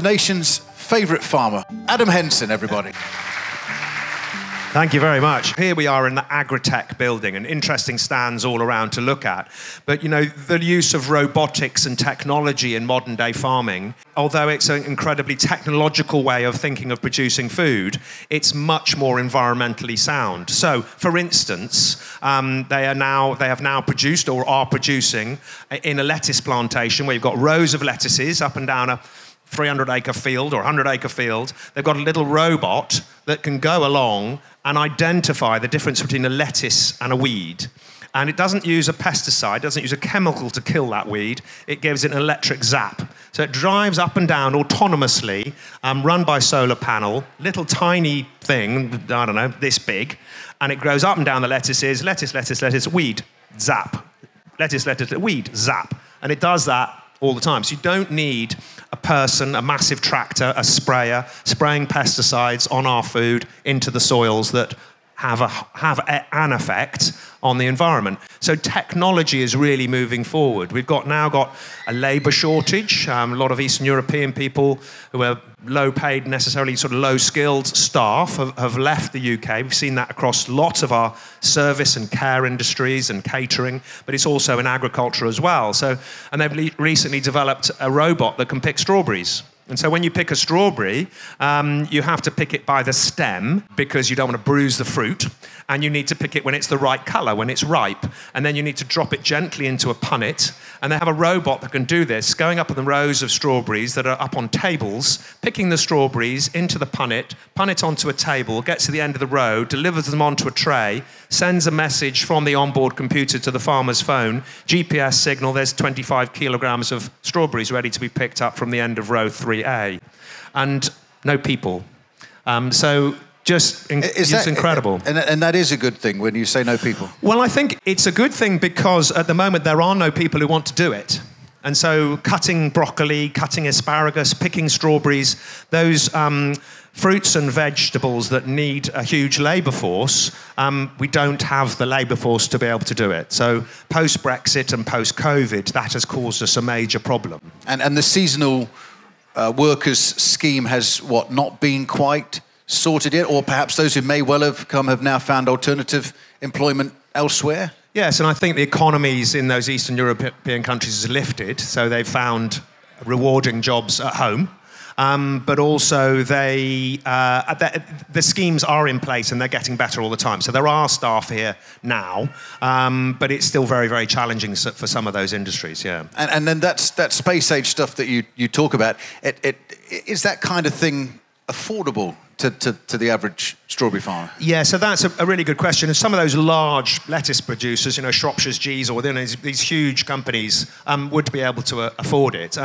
the nation's favourite farmer, Adam Henson, everybody. Thank you very much. Here we are in the AgriTech building, and interesting stands all around to look at. But, you know, the use of robotics and technology in modern-day farming, although it's an incredibly technological way of thinking of producing food, it's much more environmentally sound. So, for instance, they have now produced or are producing in a lettuce plantation where you've got rows of lettuces up and down a 300-acre field or 100-acre field. They've got a little robot that can go along and identify the difference between a lettuce and a weed. And it doesn't use a pesticide, doesn't use a chemical to kill that weed. It gives it an electric zap. So it drives up and down autonomously, run by solar panel, little tiny thing, I don't know, this big, and it goes up and down the lettuces, lettuce, lettuce, lettuce, weed, zap. Lettuce, lettuce, weed, zap. And it does that all the time. So you don't need a person, a massive tractor, a sprayer, spraying pesticides on our food into the soils that have an effect on the environment. So technology is really moving forward. We've now got a labour shortage. A lot of Eastern European people who are low-paid, necessarily sort of low-skilled staff have left the UK. We've seen that across lots of our service and care industries and catering, but it's also in agriculture as well. And they've recently developed a robot that can pick strawberries. And so when you pick a strawberry, you have to pick it by the stem because you don't want to bruise the fruit. And you need to pick it when it's the right colour, when it's ripe. And then you need to drop it gently into a punnet. And they have a robot that can do this, going up in the rows of strawberries that are up on tables, picking the strawberries into the punnet onto a table, gets to the end of the row, delivers them onto a tray, sends a message from the onboard computer to the farmer's phone, GPS signal, there's 25 kilograms of strawberries ready to be picked up from the end of row 3A. And no people. It's incredible. And that is a good thing when you say no people? Well, I think it's a good thing because at the moment there are no people who want to do it. And so cutting broccoli, cutting asparagus, picking strawberries, those fruits and vegetables that need a huge labour force, we don't have the labour force to be able to do it. So post-Brexit and post-COVID, that has caused us a major problem. And the seasonal workers scheme has, not been quite sorted yet? Or perhaps those who may well have come have now found alternative employment elsewhere? Yes, and I think the economies in those Eastern European countries has lifted, so they've found rewarding jobs at home. But also the schemes are in place and they're getting better all the time. So there are staff here now, but it's still very, very challenging for some of those industries, yeah. And then that space age stuff that you talk about, is that kind of thing affordable to the average strawberry farmer? Yeah, so that's a really good question. And some of those large lettuce producers, Shropshire's G's or within these huge companies would be able to afford it.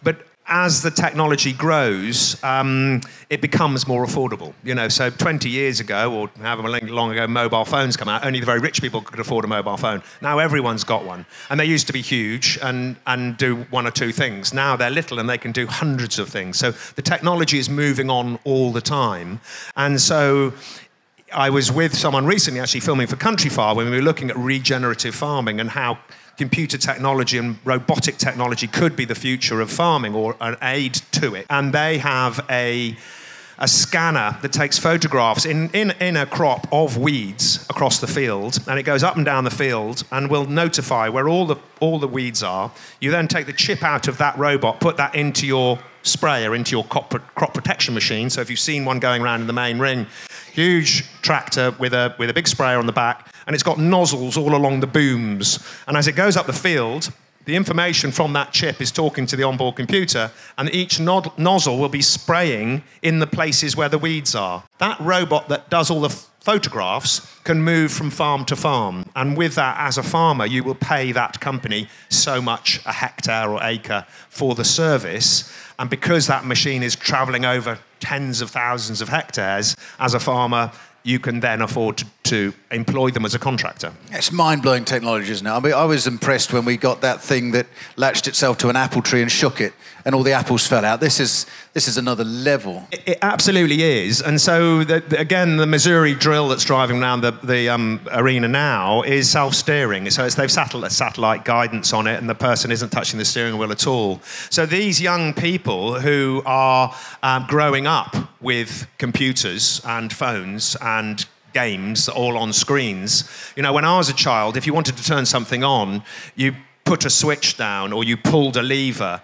But as the technology grows, it becomes more affordable. So 20 years ago, or however long ago mobile phones come out, only the very rich people could afford a mobile phone. Now everyone's got one. And they used to be huge and do one or two things. Now they're little and they can do hundreds of things. So the technology is moving on all the time. And so I was with someone recently actually filming for Country Farm when we were looking at regenerative farming and how computer technology and robotic technology could be the future of farming or an aid to it. And they have a scanner that takes photographs in a crop of weeds across the field, and it goes up and down the field and will notify where all the weeds are. You then take the chip out of that robot, put that into your sprayer, into your crop protection machine. So if you've seen one going around in the main ring, huge tractor with a big sprayer on the back, and it's got nozzles all along the booms. And as it goes up the field, the information from that chip is talking to the onboard computer, and each nozzle will be spraying in the places where the weeds are. That robot that does all the photographs can move from farm to farm. And with that, as a farmer, you will pay that company so much a hectare or acre for the service. And because that machine is travelling over tens of thousands of hectares, as a farmer, you can then afford to employ them as a contractor. It's mind-blowing technology, isn't it? I mean, I was impressed when we got that thing that latched itself to an apple tree and shook it, and all the apples fell out. This is another level. It absolutely is. And so, again, the Missouri drill that's driving around the arena now is self-steering. So they've satellite guidance on it, and the person isn't touching the steering wheel at all. So these young people who are growing up with computers and phones and games all on screens. You know, when I was a child, if you wanted to turn something on, you put a switch down or you pulled a lever.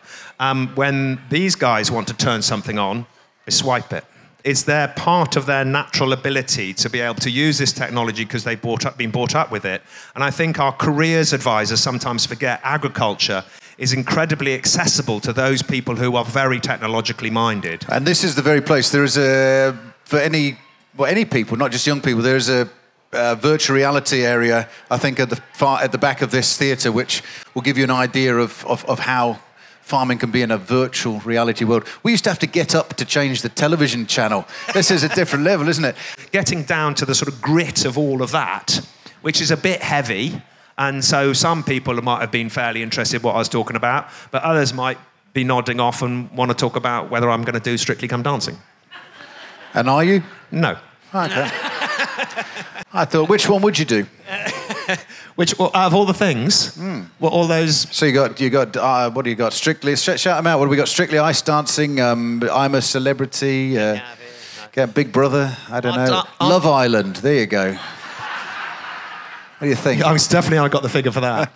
When these guys want to turn something on, they swipe it. It's their part of their natural ability to be able to use this technology because they've been brought up with it. And I think our careers advisors sometimes forget agriculture is incredibly accessible to those people who are very technologically minded. And this is the very place. There is for any people, not just young people, there is a virtual reality area, I think, at the back of this theatre, which will give you an idea of how farming can be in a virtual reality world. We used to have to get up to change the television channel. This is a different level, isn't it? Getting down to the sort of grit of all of that, which is a bit heavy, and so some people might have been fairly interested in what I was talking about, but others might be nodding off and want to talk about whether I'm going to do Strictly Come Dancing. And are you? No. Okay. I thought, which one would you do? Well, out of all the things, what all those... So you got what do you got? Strictly, shout them out. What do we got? Strictly Ice Dancing, I'm a Celebrity, Big Brother, I don't know. Love Island, there you go. What do you think? I got the figure for that.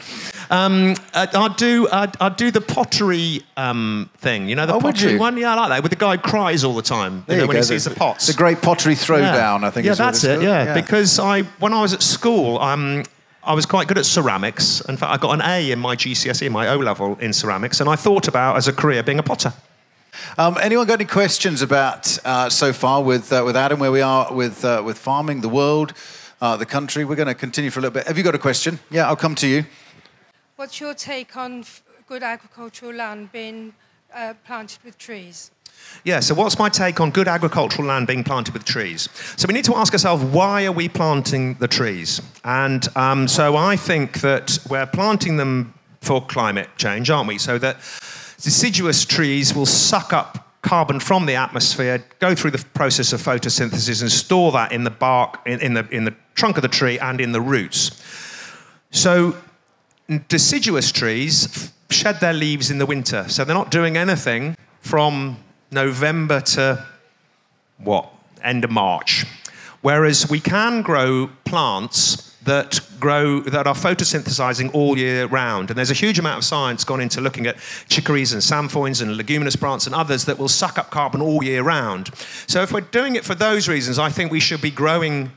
I'd do the pottery thing. You know, the pottery one? Yeah, I like that. With the guy who cries all the time. You know, when he sees the pots. The great pottery throwdown, I think. Yeah, that's it, yeah. Because when I was at school, I was quite good at ceramics. In fact, I got an A in my GCSE, my O-level in ceramics, and I thought about, as a career, being a potter. Anyone got any questions about, so far, with Adam, where we are with farming, the world, the country? We're going to continue for a little bit. Have you got a question? Yeah, I'll come to you. What's your take on good agricultural land being planted with trees? Yeah, so what's my take on good agricultural land being planted with trees? So we need to ask ourselves, why are we planting the trees? And so I think that we're planting them for climate change, aren't we? So that deciduous trees will suck up carbon from the atmosphere, go through the process of photosynthesis and store that in the bark, in the trunk of the tree and in the roots. So deciduous trees shed their leaves in the winter, so they're not doing anything from November to, end of March. Whereas we can grow plants that are photosynthesizing all year round. And there's a huge amount of science gone into looking at chicories and samphoins and leguminous plants and others that will suck up carbon all year round. So if we're doing it for those reasons, I think we should be growing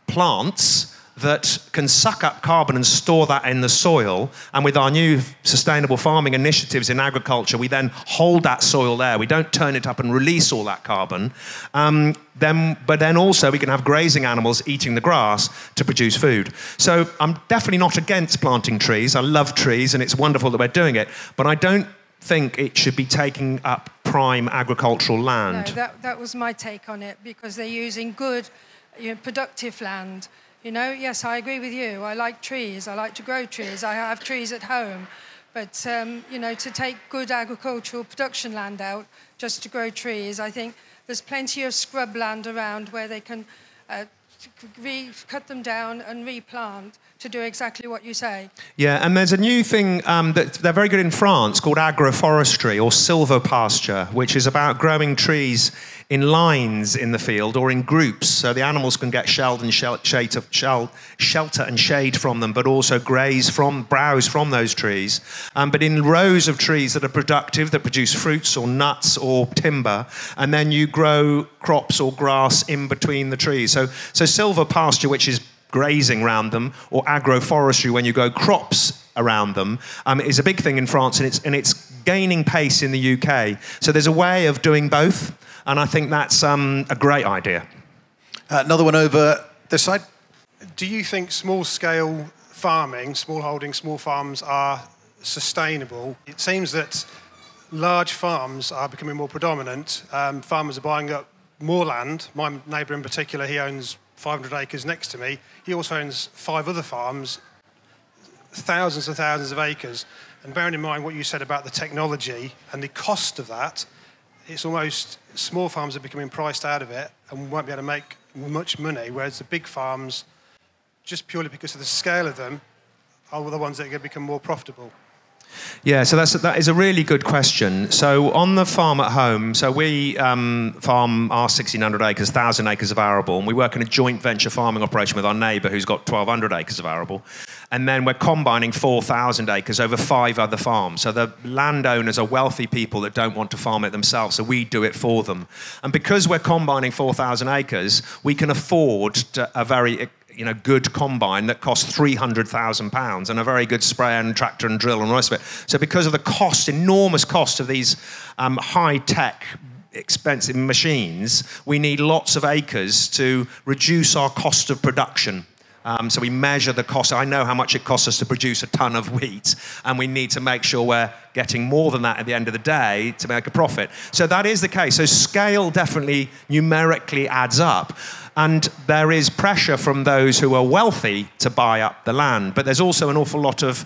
plants that can suck up carbon and store that in the soil. And with our new sustainable farming initiatives in agriculture, we then hold that soil there. We don't turn it up and release all that carbon. But then also we can have grazing animals eating the grass to produce food. So I'm definitely not against planting trees. I love trees, and it's wonderful that we're doing it. But I don't think it should be taking up prime agricultural land. No, that was my take on it, because they're using good, productive land. You know, yes, I agree with you. I like trees. I like to grow trees. I have trees at home. But, to take good agricultural production land out just to grow trees, I think there's plenty of scrub land around where they can cut them down and replant to do exactly what you say. Yeah, and there's a new thing that they're very good in France called agroforestry or silvopasture, which is about growing trees in lines in the field or in groups, so the animals can get shelter and shade from them, but also browse from those trees. But in rows of trees that are productive, that produce fruits or nuts or timber, and then you grow crops or grass in between the trees. So silvopasture, which is grazing around them, or agroforestry, when you grow crops around them, is a big thing in France, and it's gaining pace in the UK. So there's a way of doing both, and I think that's a great idea. Another one over this side. Do you think small-scale farming, small-holding, small farms are sustainable? It seems that large farms are becoming more predominant. Farmers are buying up more land. My neighbour in particular, he owns 500 acres next to me. He also owns 5 other farms, thousands and thousands of acres. And bearing in mind what you said about the technology and the cost of that, it's almost small farms are becoming priced out of it and won't be able to make much money, whereas the big farms, just purely because of the scale of them, are the ones that are going to become more profitable. Yeah, so that is a really good question. So on the farm at home, so we farm our 1,600 acres, 1,000 acres of arable, and we work in a joint venture farming operation with our neighbour who's got 1,200 acres of arable. And then we're combining 4,000 acres over 5 other farms. So the landowners are wealthy people that don't want to farm it themselves, so we do it for them. And because we're combining 4,000 acres, we can afford a very good combine that costs £300,000 and a very good sprayer and tractor and drill and the rest of it. So because of the enormous cost of these high-tech, expensive machines, we need lots of acres to reduce our cost of production. So we measure the cost. I know how much it costs us to produce a ton of wheat, and we need to make sure we're getting more than that at the end of the day to make a profit. So that is the case. So scale definitely numerically adds up. And there is pressure from those who are wealthy to buy up the land. But there's also an awful lot of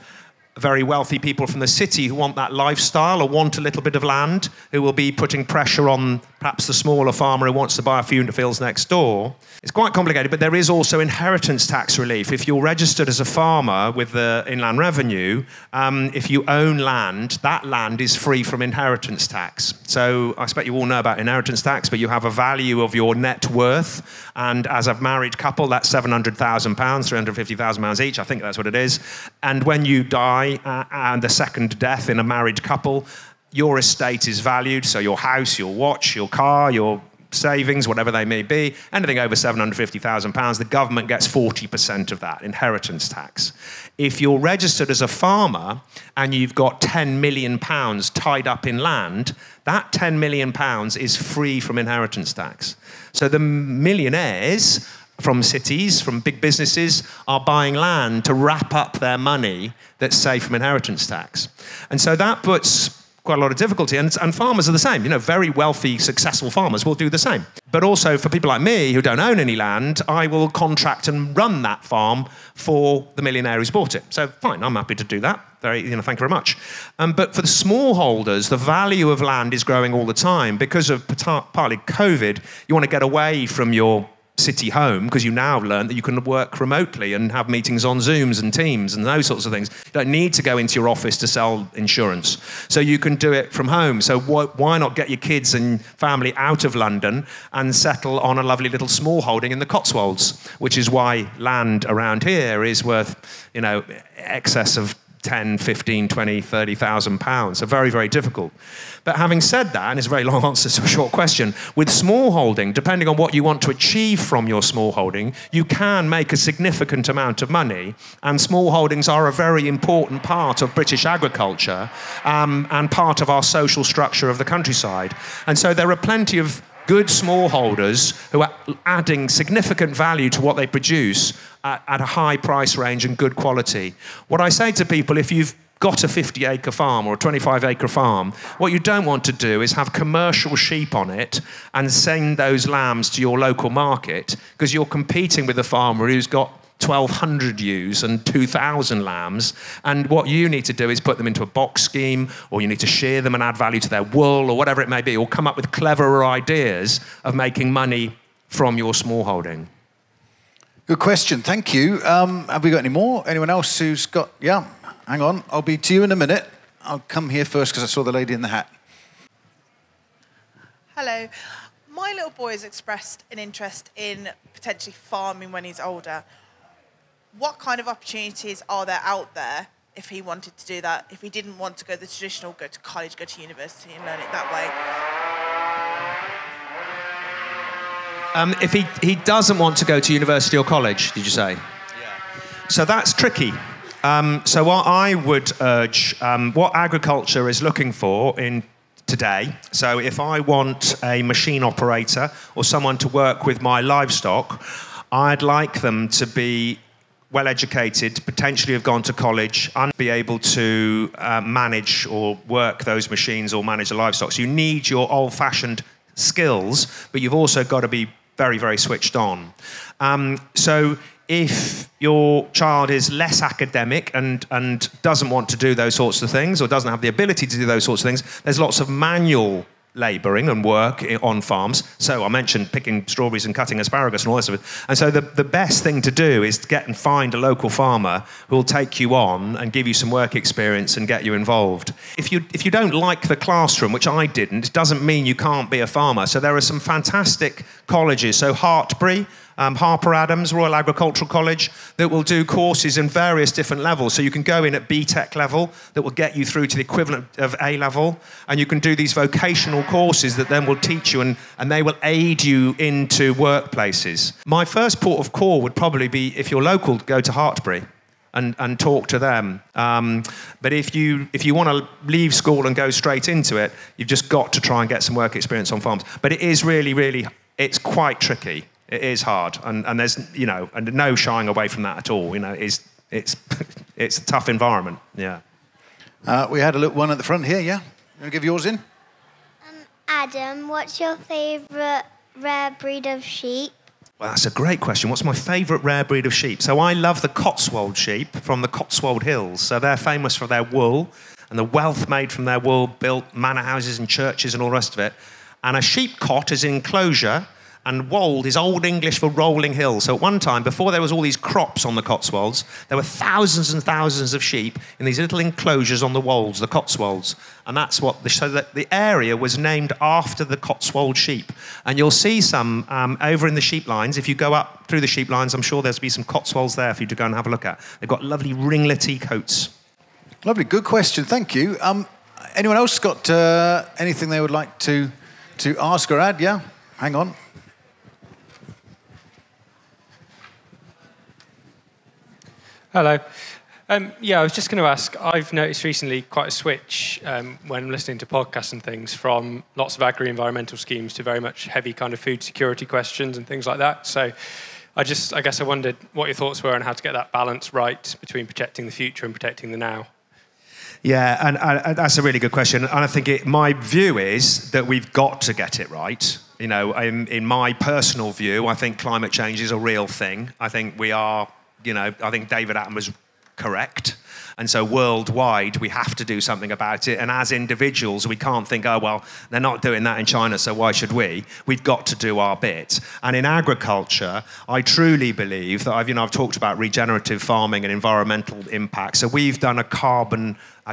very wealthy people from the city who want that lifestyle or want a little bit of land, who will be putting pressure on perhaps the smaller farmer who wants to buy a few fields next door. It's quite complicated, but there is also inheritance tax relief. If you're registered as a farmer with the Inland Revenue, if you own land, that land is free from inheritance tax. So I expect you all know about inheritance tax, but you have a value of your net worth, and as a married couple, that's £700,000, £350,000 each, I think that's what it is. And when you die, and the second death in a married couple, your estate is valued, so your house, your watch, your car, your savings, whatever they may be, anything over £750,000, the government gets 40% of that, inheritance tax. If you're registered as a farmer and you've got £10 million tied up in land, that £10 million is free from inheritance tax. So the millionaires from cities, from big businesses, are buying land to wrap up their money that's safe from inheritance tax. And so that puts quite a lot of difficulty, and farmers are the same. Very wealthy, successful farmers will do the same. But also for people like me who don't own any land, I will contract and run that farm for the millionaire who's bought it. So fine, I'm happy to do that. Thank you very much. But for the smallholders, the value of land is growing all the time because of partly COVID. You want to get away from your city home because you now learn that you can work remotely and have meetings on Zooms and Teams and those sorts of things. You don't need to go into your office to sell insurance. So you can do it from home. So why not get your kids and family out of London and settle on a lovely little small holding in the Cotswolds, which is why land around here is worth, excess of 10, 15, 20, 30,000 pounds. So very, very difficult. But having said that, and it's a very long answer to a short question, with small holding, depending on what you want to achieve from your small holding, you can make a significant amount of money, and small holdings are a very important part of British agriculture and part of our social structure of the countryside. And so there are plenty of good smallholders who are adding significant value to what they produce at a high price range and good quality. What I say to people, if you've got a 50-acre farm or a 25-acre farm, what you don't want to do is have commercial sheep on it and send those lambs to your local market, because you're competing with a farmer who's got 1,200 ewes and 2,000 lambs, and what you need to do is put them into a box scheme, or you need to shear them and add value to their wool, or whatever it may be, or come up with cleverer ideas of making money from your small holding. Good question, thank you. Have we got any more? Anyone else who's got... Yeah, hang on, I'll be to you in a minute. I'll come here first because I saw the lady in the hat. Hello. My little boy has expressed an interest in potentially farming when he's older. What kind of opportunities are there out there if he wanted to do that, if he didn't want to go the traditional, go to college, go to university and learn it that way? If he doesn't want to go to university or college, did you say? Yeah. So that's tricky. So what I would urge, what agriculture is looking for in today, so if I want a machine operator or someone to work with my livestock, I'd like them to be well-educated, potentially have gone to college, and be able to manage or work those machines or manage the livestock. So you need your old-fashioned skills, but you've also got to be very, very switched on. So if your child is less academic and doesn't want to do those sorts of things, or doesn't have the ability to do those sorts of things, there's lots of manual labouring and work on farms. So I mentioned picking strawberries and cutting asparagus and all this stuff. And so the best thing to do is to get and find a local farmer who will take you on and give you some work experience and get you involved. If you don't like the classroom, which I didn't, it doesn't mean you can't be a farmer. So there are some fantastic colleges. So Hartbury, Harper Adams, Royal Agricultural College, that will do courses in various different levels. So you can go in at BTEC level, that will get you through to the equivalent of A level, and you can do these vocational courses that then will teach you, and they will aid you into workplaces. My first port of call would probably be, if you're local, go to Hartbury and talk to them. But if you want to leave school and go straight into it, you've just got to try and get some work experience on farms. But it is really, it's quite tricky. It is hard, and there's, and no shying away from that at all. It's it's a tough environment. Yeah. We had a little one at the front here. Yeah, you want to give yours in? Adam, what's your favourite rare breed of sheep? Well, that's a great question. What's my favourite rare breed of sheep? So I love the Cotswold sheep from the Cotswold Hills. So they're famous for their wool and the wealth made from their wool, built manor houses and churches and all the rest of it. And a sheep cot is an enclosure. And wold is Old English for rolling hill. So at one time, before there was all these crops on the Cotswolds, there were thousands and thousands of sheep in these little enclosures on the wolds, the Cotswolds. And that's so that the area was named after the Cotswold sheep. And you'll see some over in the sheep lines. If you go up through the sheep lines, I'm sure there'll be some Cotswolds there for you to go and have a look at. They've got lovely ringlety coats. Lovely, good question, thank you. Anyone else got anything they would like to ask or add? Yeah, hang on. Hello. I was just going to ask, I've noticed recently quite a switch when listening to podcasts and things from lots of agri-environmental schemes to very much heavy kind of food security questions and things like that. So I guess I wondered what your thoughts were on how to get that balance right between protecting the future and protecting the now. Yeah, and that's a really good question. And I think my view is that we've got to get it right. In my personal view, I think climate change is a real thing. I think we are... I think David Attenborough was correct. And so worldwide, we have to do something about it. And as individuals, we can't think, oh, well, they're not doing that in China, so why should we? We've got to do our bit. And in agriculture, I truly believe that I've talked about regenerative farming and environmental impact. So we've done a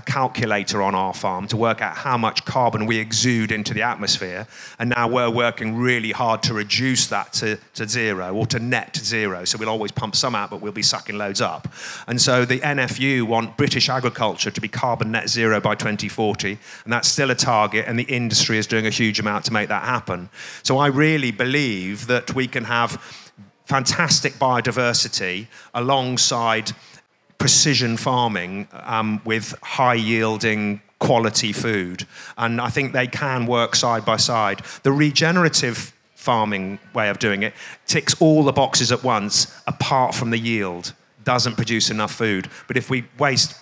calculator on our farm to work out how much carbon we exude into the atmosphere. And now we're working really hard to reduce that to zero, or to net zero. So we'll always pump some out, but we'll be sucking loads up. And so the NFU want British agriculture to be carbon net zero by 2040. And that's still a target, and the industry is doing a huge amount to make that happen. So I really believe that we can have fantastic biodiversity alongside precision farming with high-yielding quality food. And I think they can work side by side. The regenerative farming way of doing it ticks all the boxes at once, apart from the yield. Doesn't produce enough food. But if we waste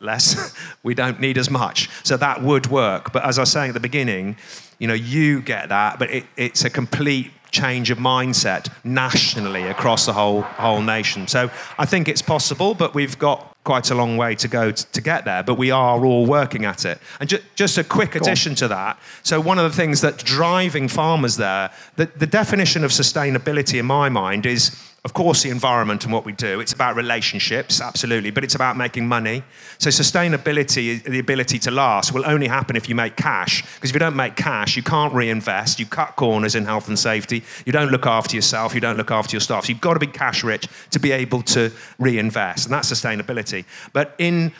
less, we don't need as much. So that would work. But as I was saying at the beginning, you get that, but it's a complete change of mindset nationally across the whole nation. So I think it's possible, but we've got quite a long way to go to get there, but we are all working at it. And just a quick addition to that. So one of the things that's driving farmers there, the definition of sustainability in my mind is, of course, the environment and what we do. It's about relationships, absolutely, but it's about making money. So sustainability, the ability to last, will only happen if you make cash. Because if you don't make cash, you can't reinvest, you cut corners in health and safety, you don't look after yourself, you don't look after your staff. So you've got to be cash rich to be able to reinvest, and that's sustainability. But in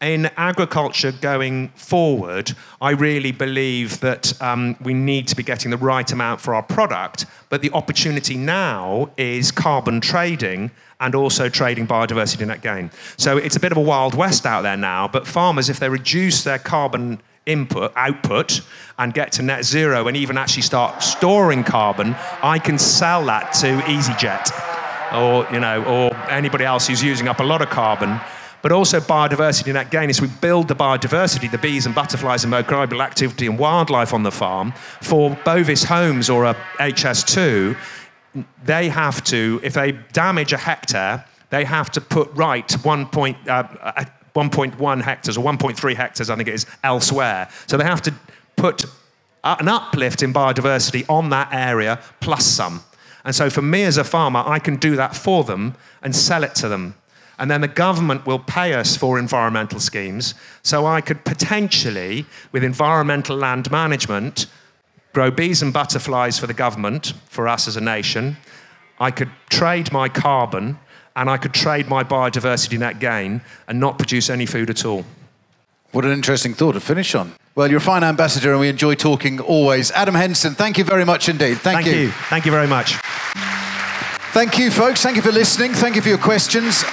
agriculture going forward, I really believe that we need to be getting the right amount for our product, but the opportunity now is carbon trading and also trading biodiversity net gain. So it's a bit of a wild west out there now, but farmers, if they reduce their carbon output and get to net zero and even actually start storing carbon, I can sell that to EasyJet or anybody else who's using up a lot of carbon. but also biodiversity net gain is we build the biodiversity, the bees and butterflies and microbial activity and wildlife on the farm. For Bovis Homes or a HS2, they have to, if they damage a hectare, they have to put right 1.1 hectares or 1.3 hectares, I think it is, elsewhere. So they have to put an uplift in biodiversity on that area plus some. And so for me as a farmer, I can do that for them and sell it to them. And then the government will pay us for environmental schemes. So I could potentially, with environmental land management, grow bees and butterflies for the government, for us as a nation. I could trade my carbon and I could trade my biodiversity net gain and not produce any food at all. What an interesting thought to finish on. Well, you're a fine ambassador and we enjoy talking always. Adam Henson, thank you very much indeed. Thank you. Thank you very much. Thank you, folks. Thank you for listening. Thank you for your questions.